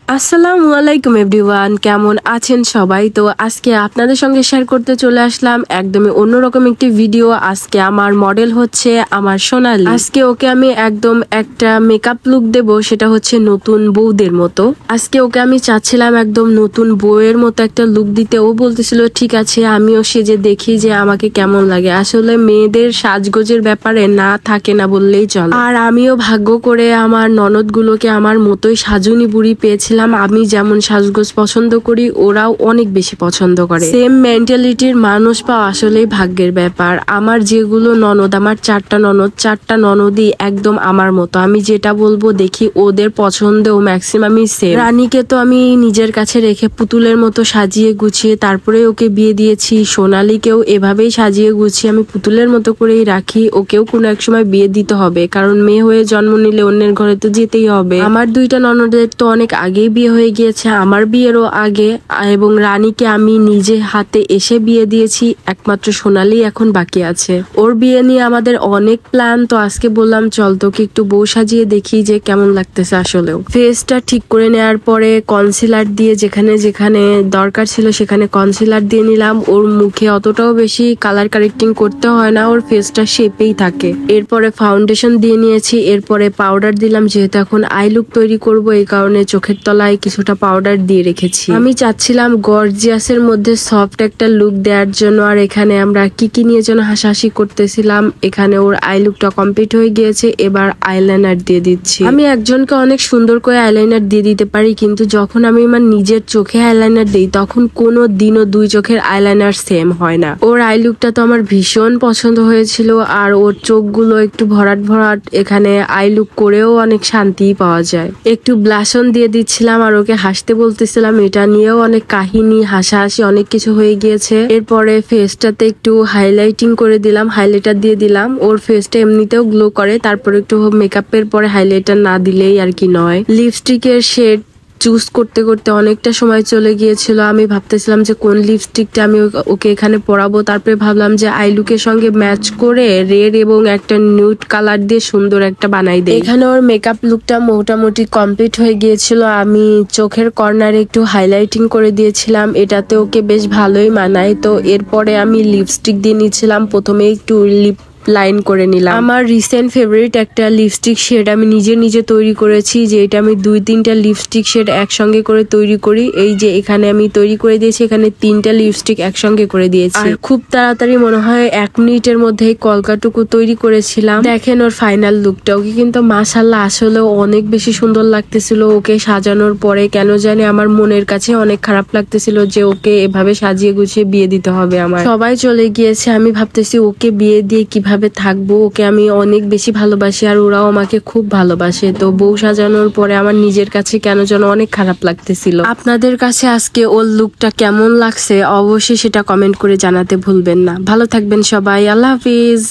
আসসালামু আলাইকুম এভরিওয়ান, কেমন আছেন সবাই? তো আজকে আপনাদের সঙ্গে শেয়ার করতে চলে আসলাম একদমই অন্যরকম একটি ভিডিও। আজকে আমার মডেল হচ্ছে আমার সোনালি। আজকে ওকে আমি একদম একটা মেকআপ লুক দেব, সেটা হচ্ছে নতুন বউদের মতো। আজকে ওকে আমি চাচ্ছিলাম একদম নতুন বউয়ের মতো একটা লুক দিতে। ও বলতেছিল ঠিক আছে, আমিও সেজে দেখি যে আমাকে কেমন লাগে। আসলে মেয়েদের সাজগোজের ব্যাপারে না থাকে না বললেই চলে। আর আমিও ভাগ্য করে আমার ননদগুলোকে আমার মতোই সাজুনি বুড়ি পেয়েছিলাম। আমি যেমন সাজগোজ পছন্দ করি, ওরাও অনেক বেশি পছন্দ করে। সেম মেন্টালিটির মানুষ পাওয়া আসলেই ভাগ্যের ব্যাপার। আমার যেগুলো ননদ, আমার চারটা ননদই একদম আমার মতো। আমি যেটা বলবো দেখি ওদের পছন্দেও ম্যাক্সিমামই সেম। রানীকে তো আমি নিজের কাছে রেখে পুতুলের মতো সাজিয়ে গুছিয়ে তারপরে ওকে বিয়ে দিয়েছি। সোনালীকেও এভাবেই সাজিয়ে গুছিয়ে আমি পুতুলের মতো করেই রাখি। ওকেও কোনো এক সময় বিয়ে দিতে হবে, কারণ মেয়ে হয়ে জন্ম নিলে অন্যের ঘরে তো যেতেই হবে। আমার দুইটা ননদের তো অনেক আগেই বিয়ে হয়ে গিয়েছে, আমার বিয়েরও আগে। এবং রানীকে আমি নিজে হাতে এসে বিয়ে দিয়েছি, একমাত্র সোনালী এখন বাকি আছে। ওর বিয়ে নিয়ে আমাদের অনেক প্ল্যান। তো আজকে বললাম চল তোকে একটু বউ সাজিয়ে দেখি যে কেমন লাগতেছে। আসলেও ফেসটা ঠিক করে নেওয়ার পরে কনসিলার দিয়ে যেখানে যেখানে দরকার ছিল সেখানে কনসিলার দিয়ে নিলাম। ওর মুখে অতটাও বেশি কালার কারেক্টিং করতে হয় না, ওর ফেসটা শেপেই থাকে। এরপরে ফাউন্ডেশন দিয়ে নিয়েছি, এরপরে পাউডার দিলাম। যেহেতু এখন আই লুক তৈরি করব, এই কারণে চোখের তলায় কিছুটা পাউডার দিয়ে রেখেছি। আমি চাচ্ছিলাম গর্জিয়াসের মধ্যে সফট একটা লুক দেওয়ার জন্য। আর এখানে আমরা কি নিয়ে যেন হাসাহাসি করতেছিলাম। এখানে ওর আই লুকটা কমপ্লিট হয়ে গিয়েছে, এবার আইলাইনার দিয়ে দিচ্ছি। আমি একজনকে অনেক সুন্দর করে আইলাইনার দিয়ে দিতে পারি, কিন্তু যখন আমি আমার নিজের চোখে আইলাইনার দিই তখন কোনো দিনও দুই চোখের আইলাইনার সেম হয় না। ওর আই লুকটা তো আমার ভীষণ পছন্দ হয়েছিল। আর ওর চোখগুলো একটু ভরাট ভরাট, এখানে আই লুক করেও অনেক শান্তি পাওয়া যায়। একটু ব্লাশন দিয়ে দিচ্ছিলাম আর ওকে হাসতে বলতেছিলাম। এটা নিয়েও অনেক কাহিনী, হাসাহাসি অনেক কিছু হয়ে গিয়েছে। এরপরে ফেসটাতে একটু হাইলাইটিং করে দিলাম, হাইলাইটার দিয়ে দিলাম। ওর ফেসটা এমনিতেও গ্লো করে, তারপরে একটু মেকআপের পরে হাইলাইটার না দিলেই আর কি নয়। লিপস্টিকের শেড চুজ করতে করতে অনেকটা সময় চলে গিয়েছিল। আমি ভাবতেছিলাম যে কোন লিপস্টিকটা আমি ওকে এখানে পরাবো। তারপরে ভাবলাম যে আই লুকের সঙ্গে ম্যাচ করে রেড এবং একটা নিউড কালার দিয়ে সুন্দর একটা বানাই দেই। এখানে ওর মেকআপ লুকটা মোটামুটি কমপ্লিট হয়ে গিয়েছিল। আমি চোখের কর্নারে একটু হাইলাইটিং করে দিয়েছিলাম, এটাতে ওকে বেশ ভালোই মানায়। তো এরপরে আমি লিপস্টিক দিয়ে নিচ্ছিলাম। প্রথমে একটু লিপ লাইন করে নিলাম। আমার রিসেন্ট ফেভারিট একটা লিপস্টিক শেড আমি নিজে তৈরি করেছি, যে এটা আমি 2-3টা লিপস্টিক শেড একসঙ্গে করে তৈরি করি। এই যে এখানে আমি তৈরি করে দিয়েছি, এখানে 3টা লিপস্টিক একসঙ্গে করে দিয়েছি। আর খুব তাড়াতাড়ি, মনে হয় 1 মিনিটের মধ্যেই কলকাটুকু তৈরি করেছিলাম। দেখেন ওর ফাইনাল লুকটা। ওকে কিন্তু মাশাআল্লাহ আসলেও অনেক বেশি সুন্দর লাগতেছিল। ওকে সাজানোর পরে কেন জানি আমার মনের কাছে অনেক খারাপ লাগতেছিল যে ওকে এভাবে সাজিয়ে গুছিয়ে বিয়ে দিতে হবে। আমার সবাই চলে গিয়েছে, আমি ভাবতেছি ওকে বিয়ে দিয়ে কিভাবে থাকবো। ওকে আমি অনেক বেশি ভালোবাসি আর ওরাও আমাকে খুব ভালোবাসে। তো বউ সাজানোর পরে আমার নিজের কাছে কেন যেন অনেক খারাপ লাগতেছিল। আপনাদের কাছে আজকে ওর লুকটা কেমন লাগছে অবশ্যই সেটা কমেন্ট করে জানাতে ভুলবেন না। ভালো থাকবেন সবাই, আল্লাহ হাফিজ।